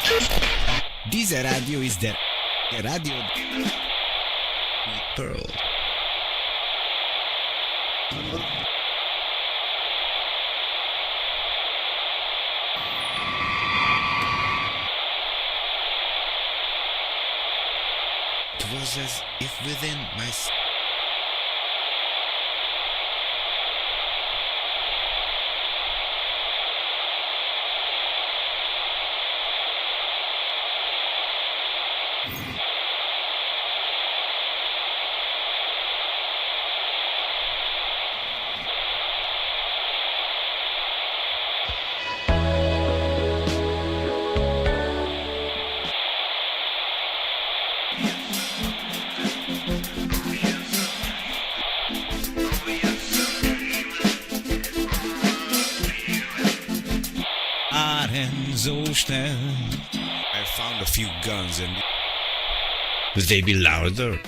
This radio is the radio Pearl. It was as if within my so schnell. I found a few guns and will they be louder?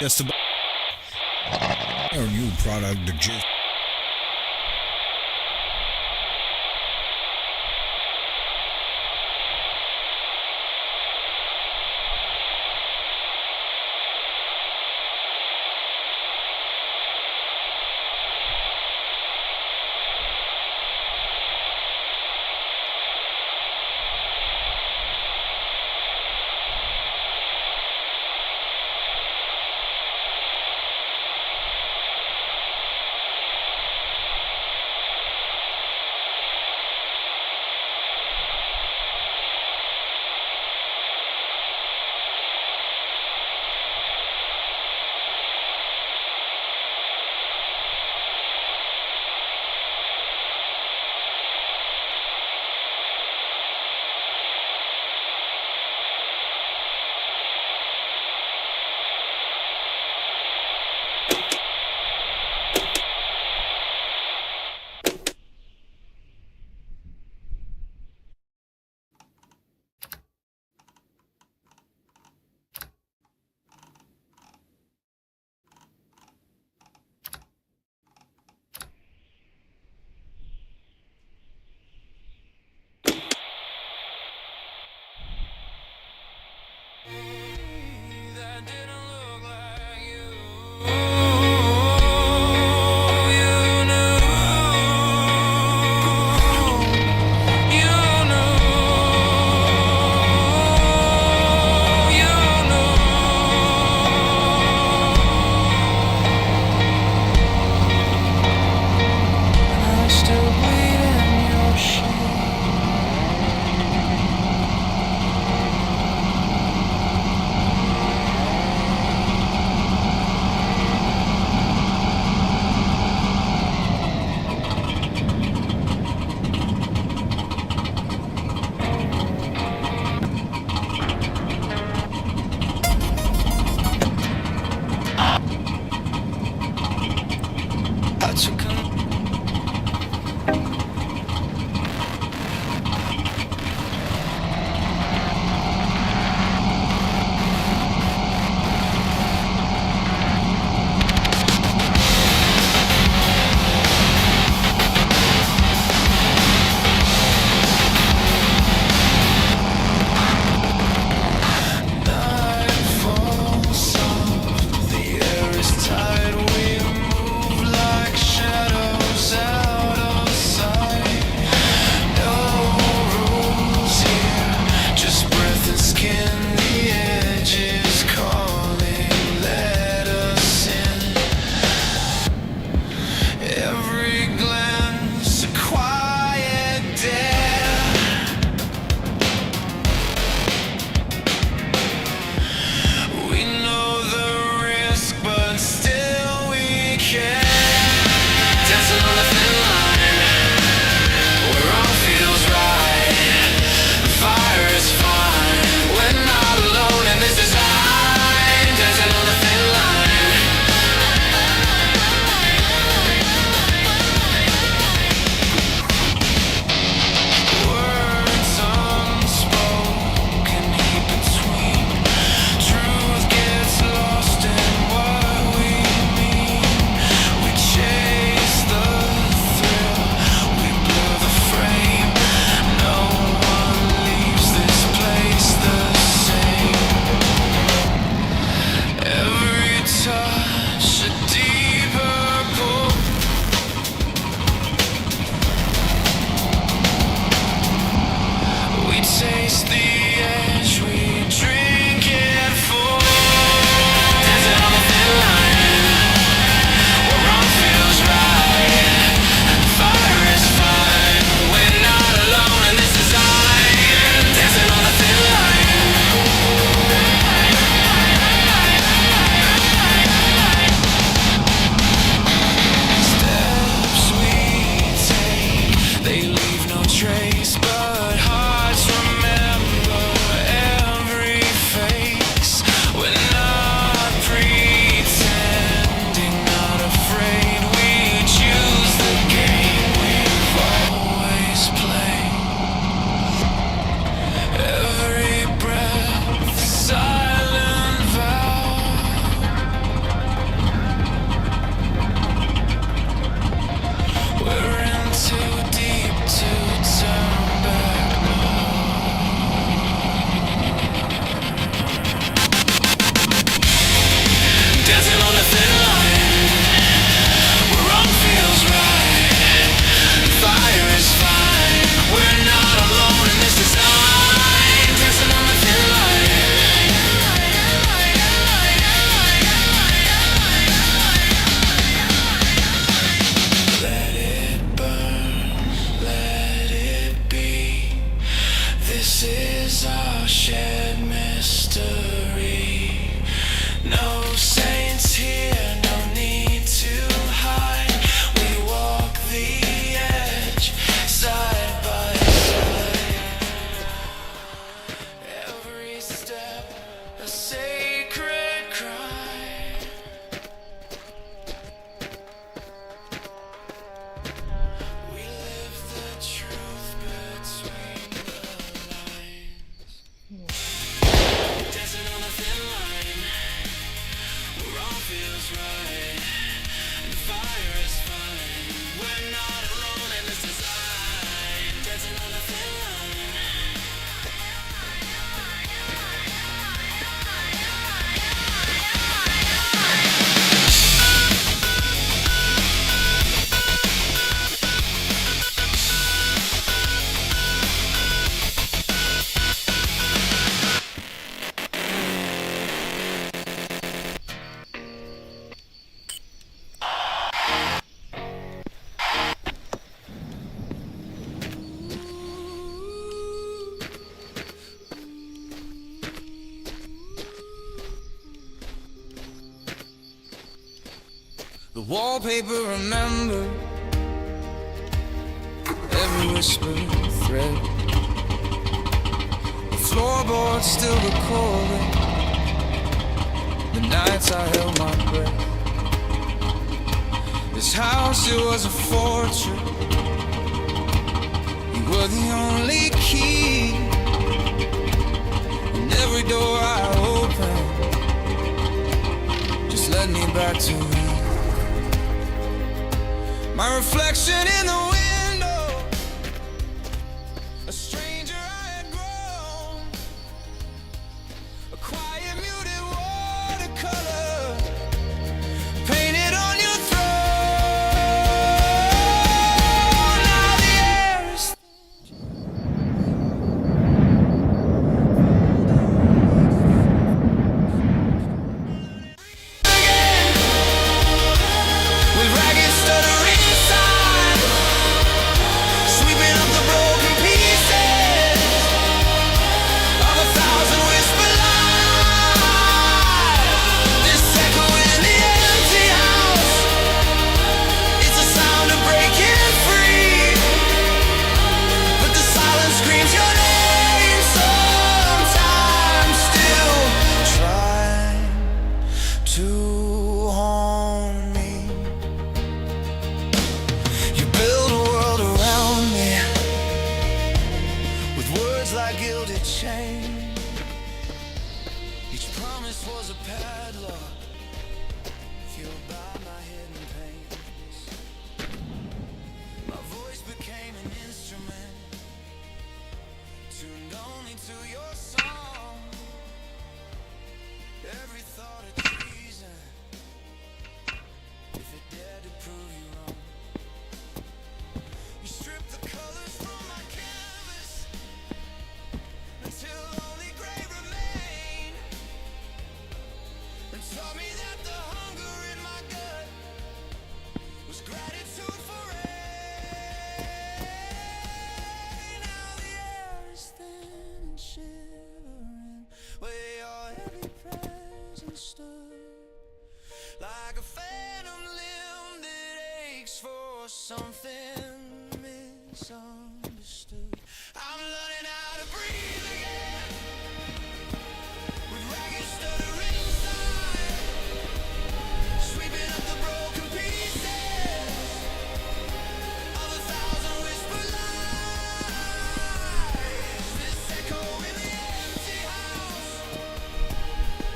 Just about our new product, the J. right, and fire is fine. We're not alone in this design, dancing on the thin line. The wallpaper remember every whisper thread. The floorboards still recording the nights I held my breath. This house, it was a fortress. You were the only key, and every door I opened just led me back to you. My reflection in the window, a stranger I had grown, a quiet muted watercolor painted on your throne. Now the air is with ragged stuttering sweeping up the broken pieces of 1,000 whisper lies. This echo in the empty house, it's a sound of breaking free, but the silence screams your name. Sometimes still trying to haunt me. You build a world around me with words like gilded chain. Each promise was a padlock fueled by my hidden pains. My voice became an instrument tuned only to your song. Every thought a treason if it dared to prove you wrong. You stripped the colors from my canvas until only gray remained, and taught me that the hunger in my gut was gratitude for rain. Now the air is thin and shivering where your heavy presence stood, like a phantom limb that aches for something misunderstood. I'm learning how to breathe again with ragged stuttering sighs, sweeping up the broken pieces of 1,000 whisper lies. This echo in the empty house,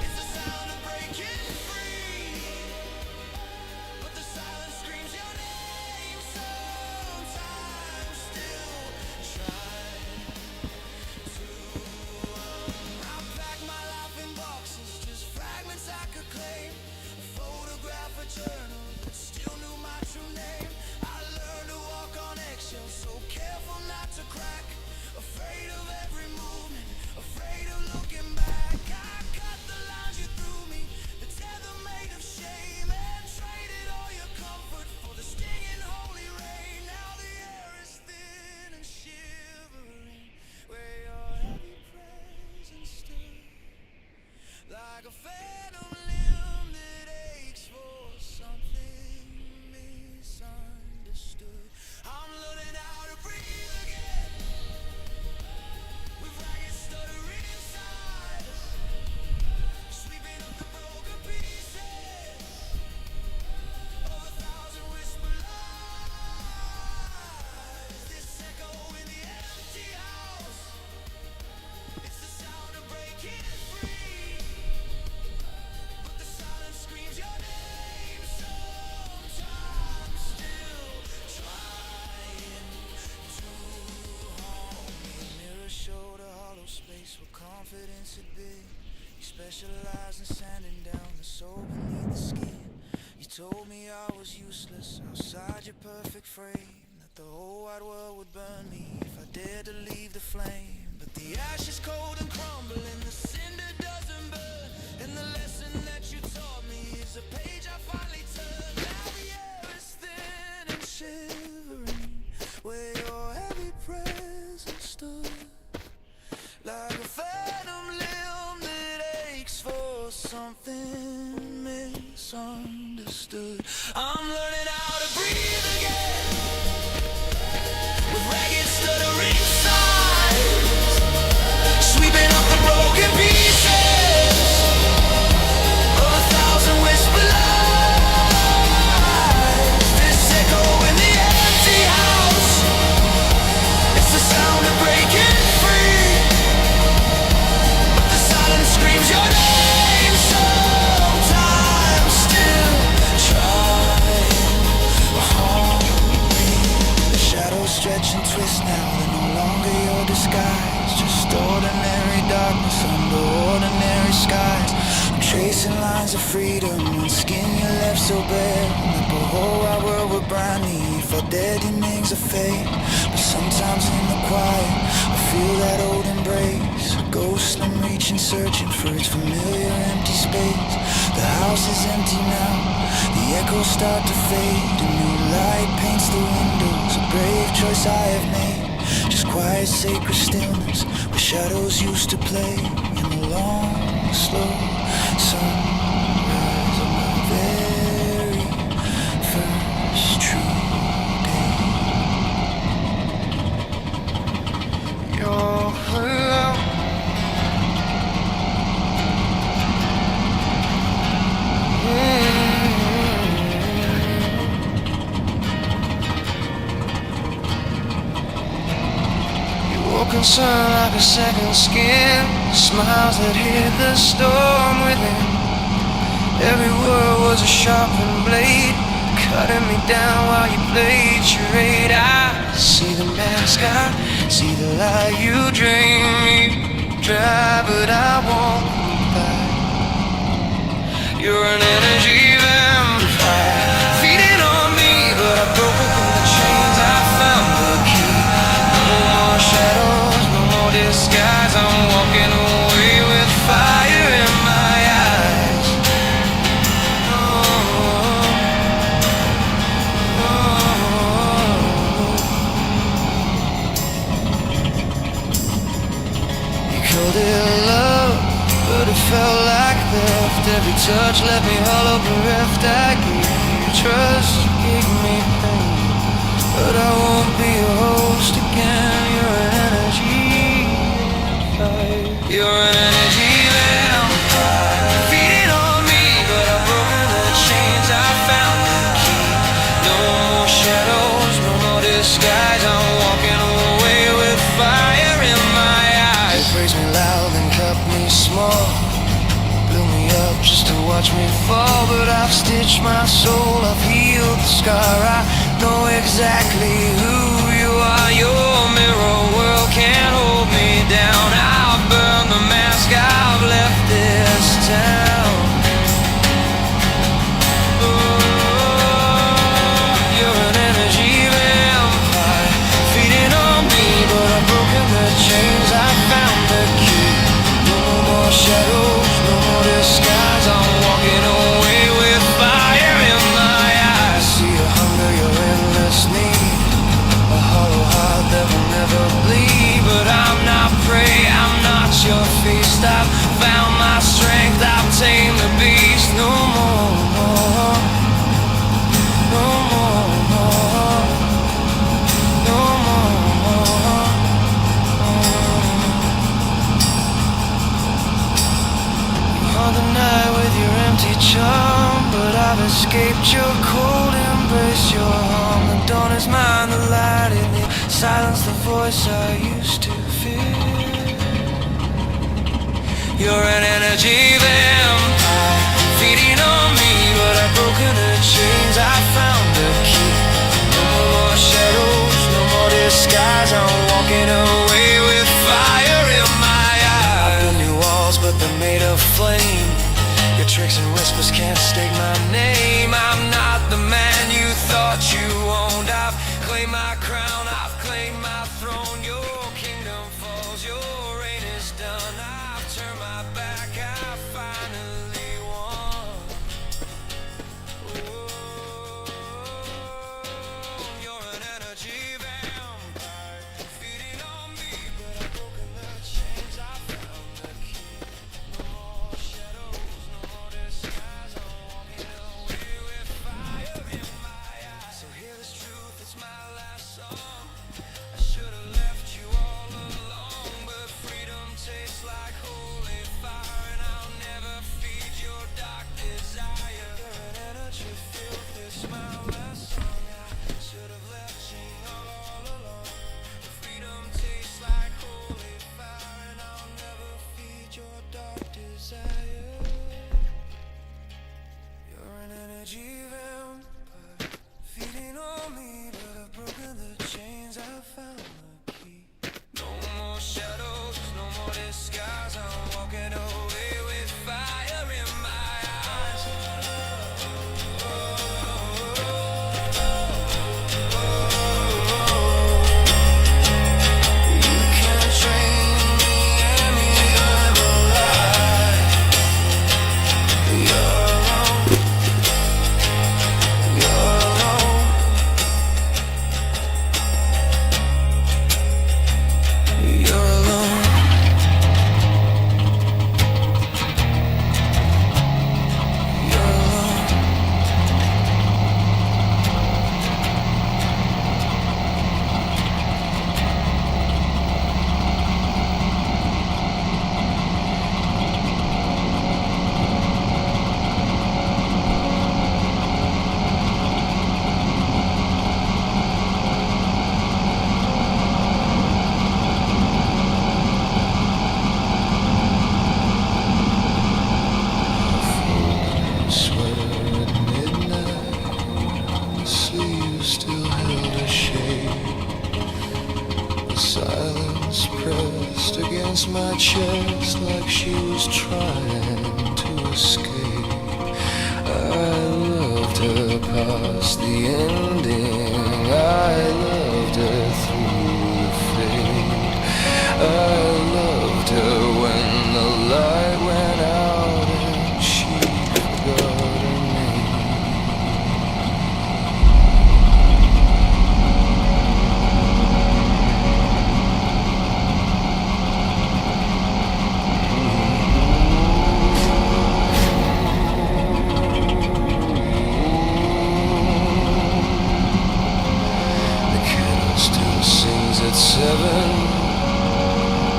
it's the sound of breaking free, but the silence screams your name. Sometimes still trying to unpack my life in boxes, just fragments I could claim. A photograph, a journal that still knew my true name. I learned to walk on eggshells, so careful not to crack. Afraid of every movement, afraid of looking back. I cut the lines you threw me, the tether made of shame, and traded all your comfort for the stinging holy rain. Now the air is thin and shivering where your heavy presence stood, like a phantom limb that aches for something misunderstood. I'm learning how to breathe again with ragged stuttering sighs, sweeping up the broken pieces of 1,000 whisper lies. This echo in the empty house, it's the sound of breaking free, but the silence screams your name. specialize in sanding down the soul beneath the skin. You told me I was useless outside your perfect frame, that the whole wide world would burn me if I dared to leave the flame. But the ash is cold and crumbling, the cinder doesn't burn, and the lesson that you taught me is a page I finally turned. Now the air is thin and shivering, where your heavy presence stood, like a phantom limb that aches for something misunderstood. I'm learning how to breathe again, with ragged stuttering sighs, sweeping up the broken pieces of 1,000 whisper lies. This echo in the empty house, it's the sound of breaking free, but the silence screams your name. Sometimes still trying to haunt me. The shadows stretch and twist now, they're no longer your disguise, just ordinary darkness under ordinary skies. I'm tracing lines of freedom on skin you left so bare, that the whole wide world would brand me if I dared your names of fate. But sometimes in the quiet I feel that old embrace, a ghost I'm reaching, searching for its familiar empty space. The house is empty now, the echoes start to fade, a new light paints the windows, a brave choice I have made. Just quiet sacred stillness where shadows used to play, in the long slow sunrise of my very first true day. You're alone. Concern like a second skin, smiles that hid the storm within. Every word was a sharpened blade, cutting me down while you played charade. I see the mask, I see the lie you drain me dry, but I won't back. You're an energy vampire, feeding on me, but I broke open the chains, I found the key. No more shadows, no more disguise, I'm walking away with fire in my eyes. You called it love, but it felt like theft. Every touch left me hollow, bereft. I gave you trust, you gave me pain, but I won't be your host again. You're an energy vampire. You're an energy vampire, feeding on me, but I've broken the chains, I found the key. No more shadows, no more disguise, I'm walking away with fire in my eyes. You praise me loud and cut me small, blew me up just to watch me fall, but I've stitched my soul, I've healed the scar. I know exactly who you are. Your mirror world can't hold me down. I'll burn the mask, I've left this town. You're an energy vampire, feeding on me, but I've broken the chains, I found the key. No more shadows, no more disguise, I'm walking away with fire in my eyes. See your hunger, your endless need, a hollow heart that will never bleed. But I'm not prey, I'm not your feast, I've found my strength, I've tamed the beast. No more, no more, no more. You haunt the night with your empty charm, but I've escaped your cold embrace, your harm. The dawn is mine, the light in the silence, the voice I used to fear. You're an energy vampire, feeding on me, but I've broken the chains, I found the key. No more shadows, no more disguise, I'm walking away with fire in my eyes. I built new walls, but they're made of flame. tricks and whispers can't stake my name. I'm not the man you thought you owned. I've claimed my crown, I've claimed my throne. Your kingdom falls, your reign is done. I've turned my back, I finally won. Oh, you're an energy vampire, feeding on me, but I've broken the chains. I found the key. No more shadows, no more disguise. I'm walking away with fire in my eyes. So hear this truth, it's my last song. I should have left you all along, but freedom tastes like holy fire, and I'll never feed your dark desire. You're an energy filth, it's my last song. I should have left you all along. Freedom tastes like holy fire, and I'll never feed your dark desire. You're an energy vampire, feeding on me, but I've broken the chains. I found the key. No more shadows, no more disguise. I'm walking away with fire in my eyes. You can't train me any other life. You're alone. You're alone. You're alone. You're alone. Sweat at midnight, sleeves still held a shade. The silence pressed against my chest like she was trying to escape. I loved her past the ending, I loved her through the fade. I loved her when the light went out and she forgot her name. The kettle still sings at 7.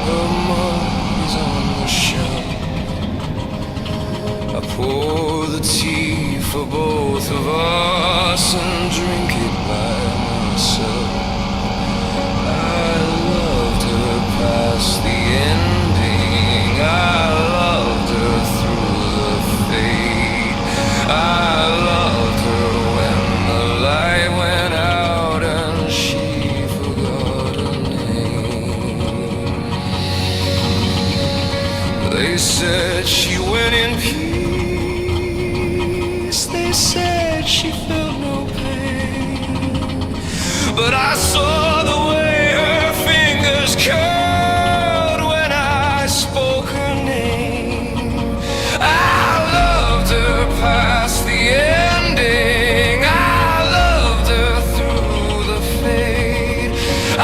Her mug is on the shelf. I pour the tea for both of us and drink it by myself. I loved her past the ending, I loved her through the fade. I loved her when the light went out and she forgot her name. They said she went in peace, they said she felt no pain, but I saw the way her fingers curled when I spoke her name. I loved her past the ending, I loved her through the fade. I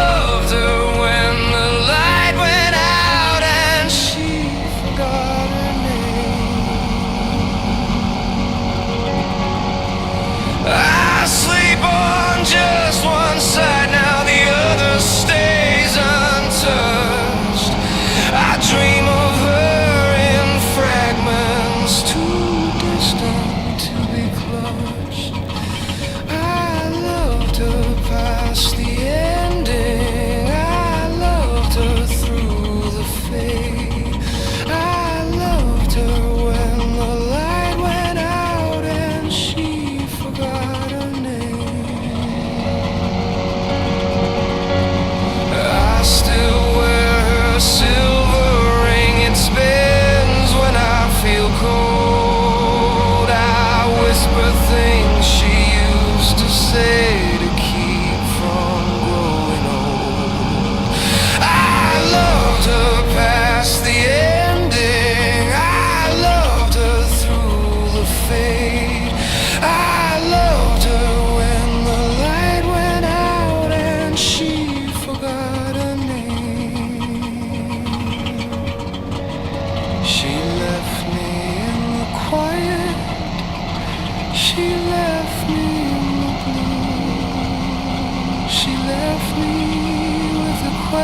loved her when the light went out and she forgot her name. I sleep on just one side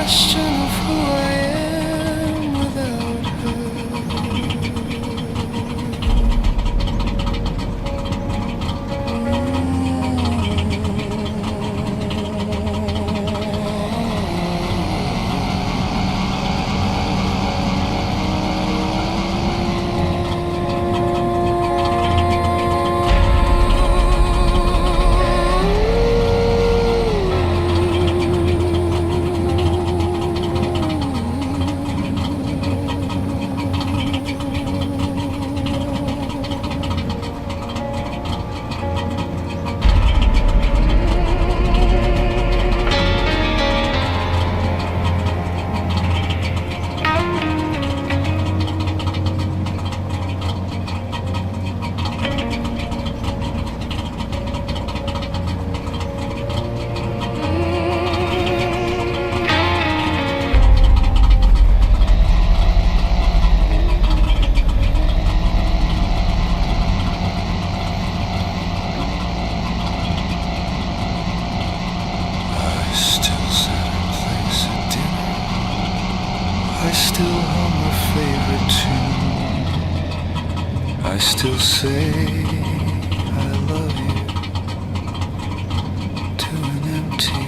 question of who I am without her. I still hum a favorite tune. I still say I love you to an empty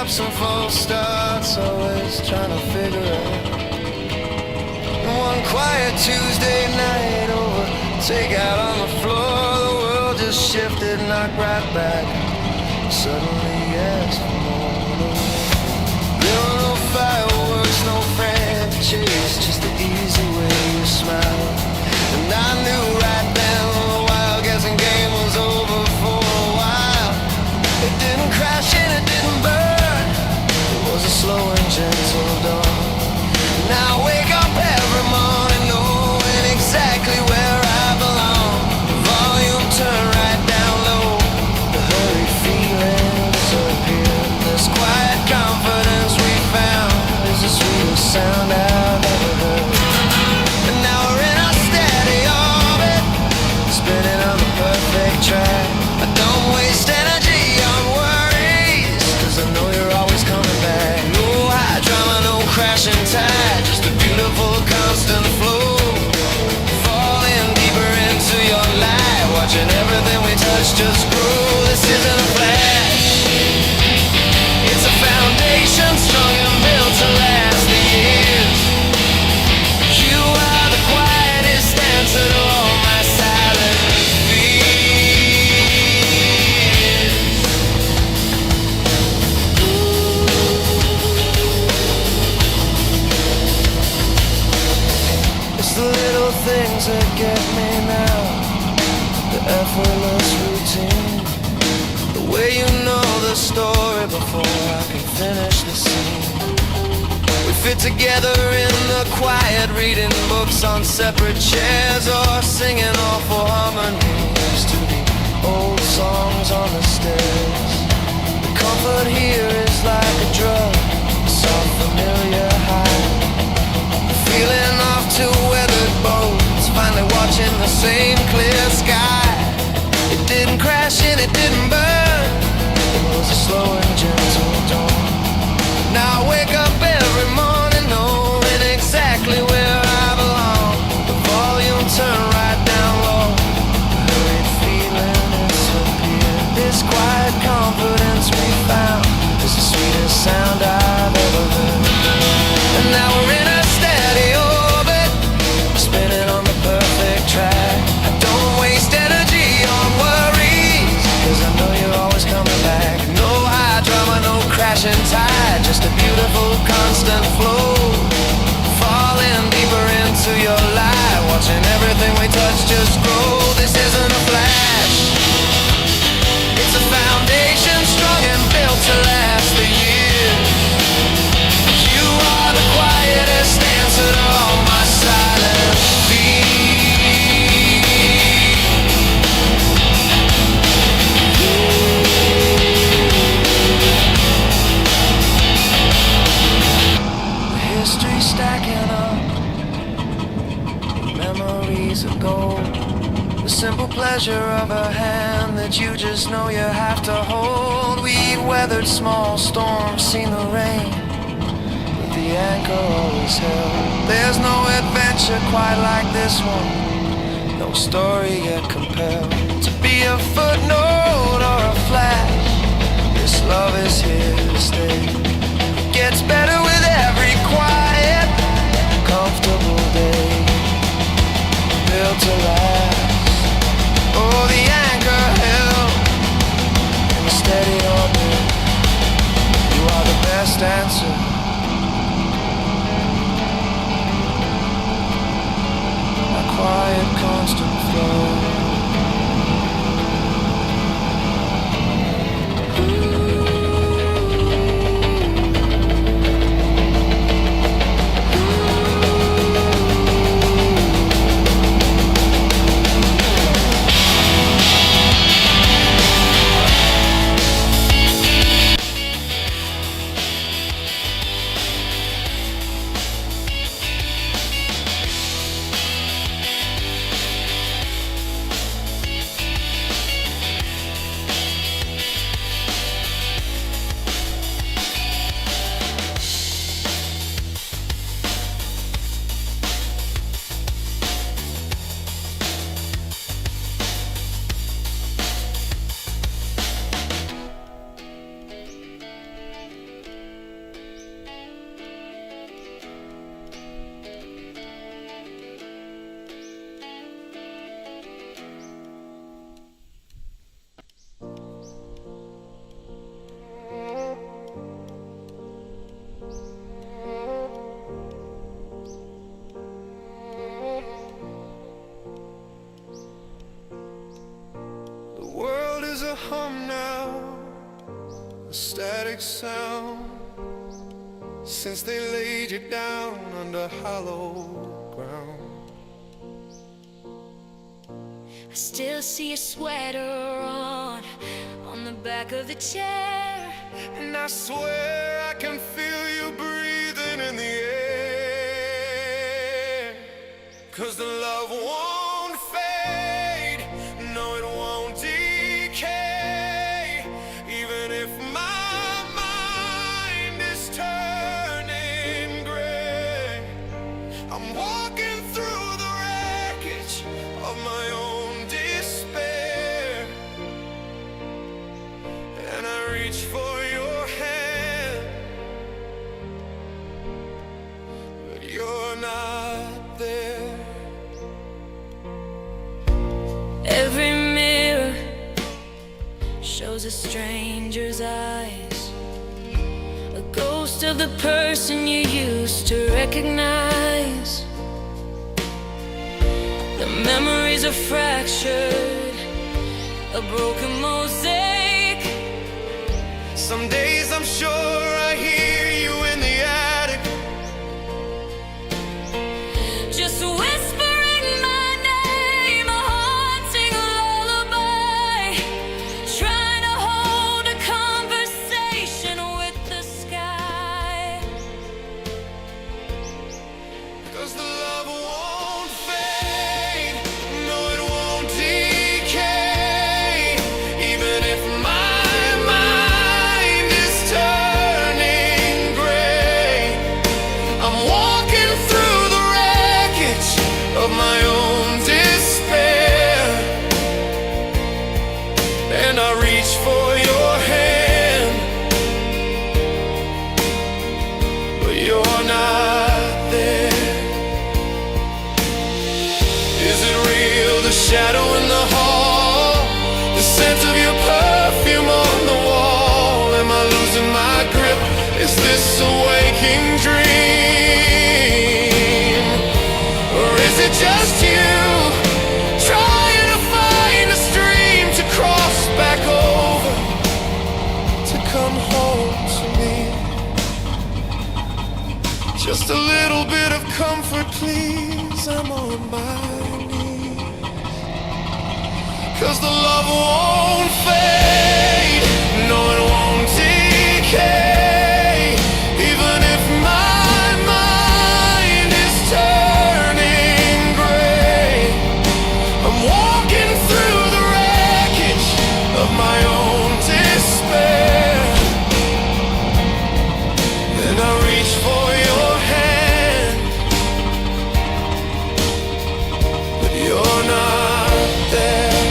stops and false starts, always trying to figure out. One quiet Tuesday night over takeout on the floor, the world just shifted, knocked right back. Suddenly asked for more. There were no fireworks, no frantic chase, just the easy way you smile. And I knew right then the wild guessing game was over for a while. It didn't crash and it didn't burn. It was a slow and gentle dawn. Now I wake up every morning knowing exactly where I belong. The volume turned right down low. The hurried feeling disappeared. This quiet confidence we found is the sweetest sound I've ever heard. And now we're in a steady orbit, spinning on the perfect track. I don't waste energy on worries, 'cause I know you're always coming back. No high drama, no crashing tide, just a beautiful constant flow. Falling deeper into your light, watching everything we touch just grow. This isn't a flash, it's a foundation strong and built to last the years. You are the quietest answer to all my silent fears. It's the little things that get me now, the effortless routine, the way you know the story before I can finish the scene. We fit together in the quiet, reading books on separate chairs or singing awful harmonies to the old songs on the stairs. The comfort here is like a drug, a soft familiar high. Feeling off to weathered boats, finally watching the same clear sky. It didn't crash and it didn't burn. It was a slow and gentle dawn. Now I wake up every morning knowing exactly where I belong. The volume turned right down low. The hurried feeling disappeared. This quiet confidence we found is the sweetest sound I've ever heard. And now we're in a steady orbit, spinning on the perfect track. I don't waste energy on worries, 'cause I know you're always coming back. No high drama, no crashing tide, just a beautiful constant flow. Falling deeper into your light, watching everything we touch just grow. This isn't a flash, it's a foundation strong and built to last the years. You are the quietest answer to all my silent fears. The history stacking up, memories of gold. The simple pleasure of a hand that you just know you have to hold. We weathered small storms, seen the rain, the anchor always held. There's no adventure quite like this one, no story yet compelled to be a footnote or a flash. This love is here to stay. Gets better with every quiet, comfortable day. Built to last. Oh, the anchor held in a steady orbit. You are the best answer. Quiet, constant flow. sound since they laid you down under hollow ground. I still see your sweater on the back of the chair. And I swear I can feel you breathing in the air. 'Cause the love won't fade, no it won't decay. Even if my mind is turning gray, I'm walking through the wreckage of my own despair. And I reach for your hand, but you're not there. Every mirror shows a stranger's eyes, a ghost of the person you used to recognize. The memories are fractured, a broken mosaic. Some days I'm sure I hear you in the attic, Just whispering my name, a haunting lullaby, trying to hold a conversation with the sky. 'cause the love won't fade, no it won't decay. Even if my mind is turning gray, I'm walking through the wreckage of my own despair. And I reach for your hand, but you're not there. Is it real, the shadow in the hall, the scent of your perfume on the wall? Am I losing my grip? Is this a waking dream? Or is it just you trying to find a stream to cross back over, to come home to me? Just a little bit of comfort, please, I'm on my knees. 'Cause the love won't fade, no it won't decay. Even if my mind is turning gray, I'm walking through the wreckage of my own despair. And I reach for your hand, but you're not there.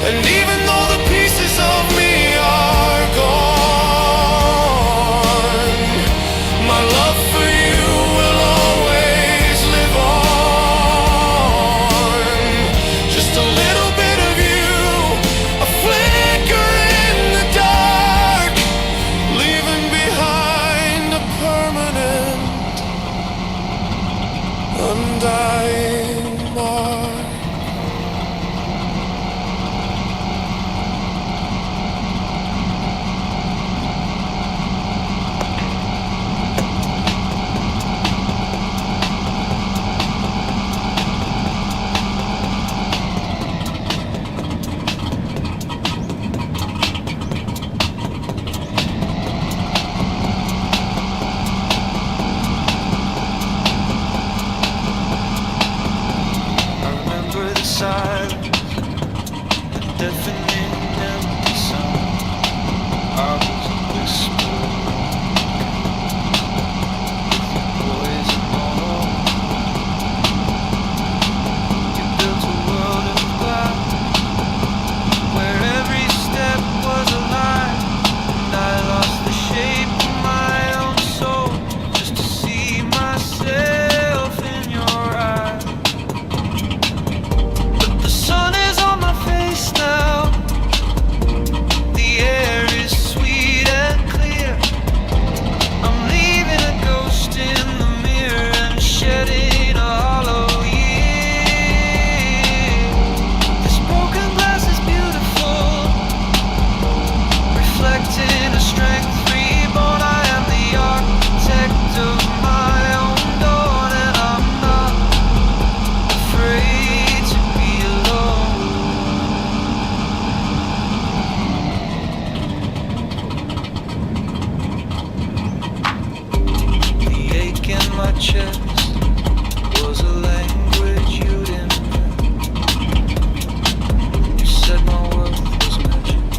And even though the pieces of me are chest was a language you'd invent. You said my worth was measured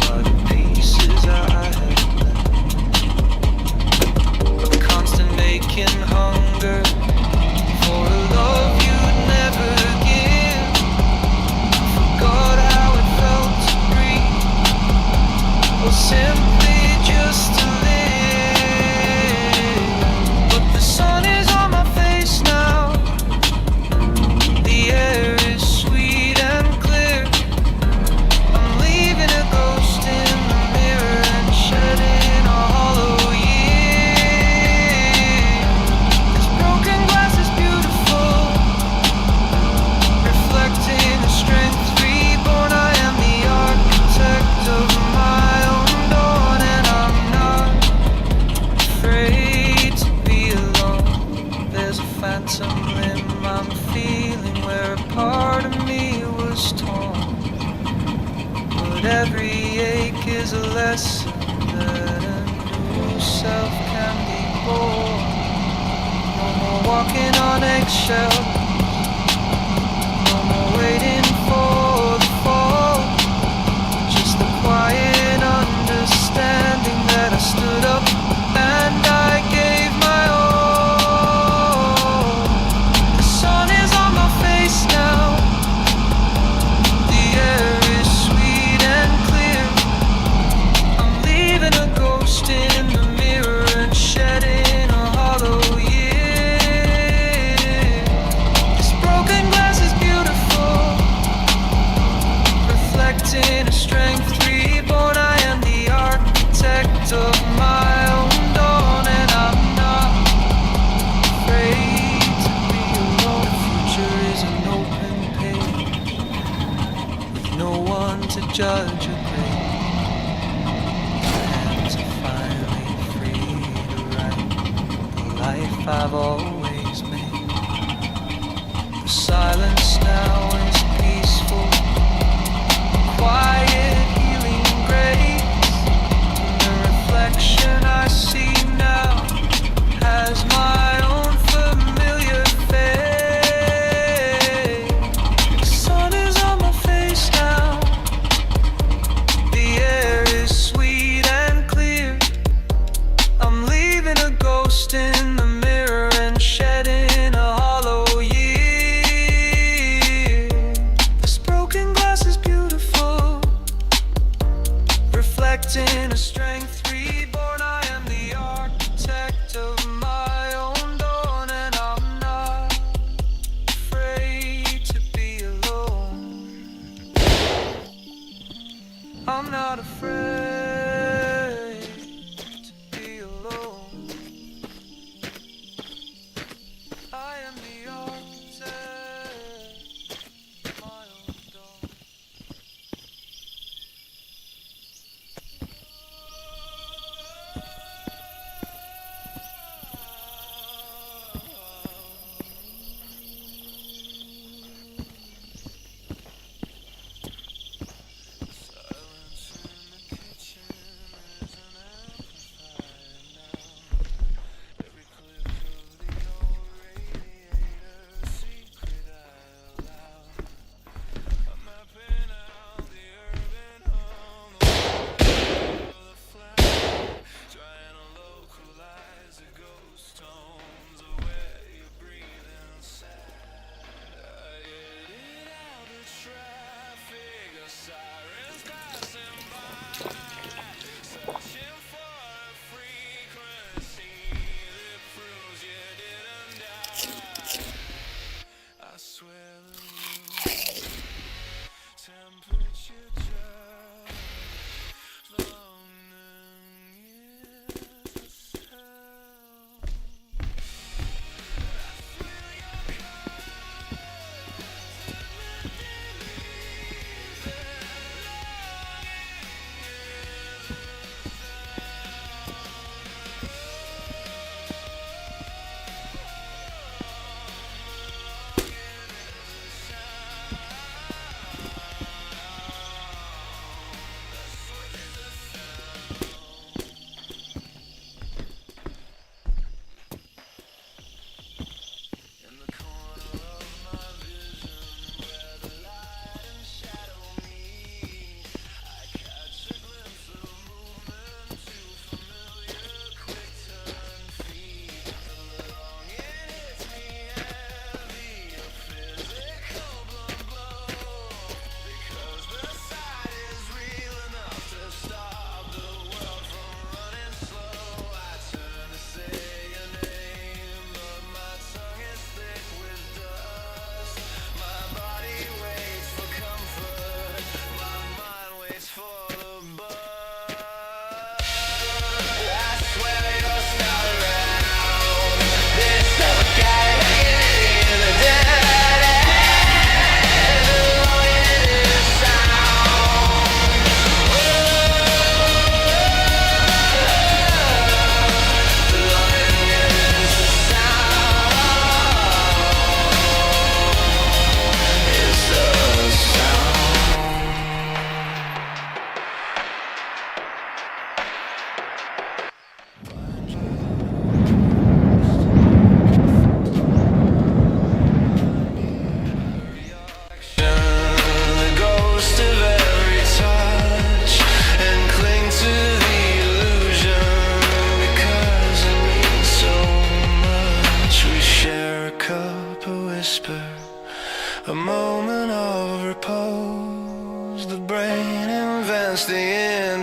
by the pieces I had left. A constant making hunger for a love you'd never give. Forgot how it felt to breathe, or simply just to live. But the sun is on my face now. The air is sweet and clear. I'm leaving a ghost in the mirror and shedding a hollow year. This broken glass is beautiful, reflecting the strength reborn. I am the architect of my own dawn, and I'm not afraid to be alone. There's a phantom limb I'm feeling where a part of me was torn. But every ache is a lesson that a new self can be born. No more walking on eggshells, no more waiting for the fall. Just the quiet understanding that I stood up and I gave my all. The sun is on my face now. The air is sweet and clear. I'm leaving a ghost in the mirror and shedding a hollow year. This broken glass is beautiful, reflecting a strength reborn. I am the architect of my own dawn, and I'm not afraid to be alone. The future is an open page with no one to judge or grade. My hands are finally free to write the life I've always made. The silence now is peaceful, quiet, healing grace. The reflection I see now has my own familiar face. The sun is on my face now. The air is sweet and clear. I'm leaving a ghost in the mirror and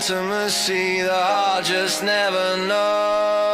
intimacy, the heart just never knows.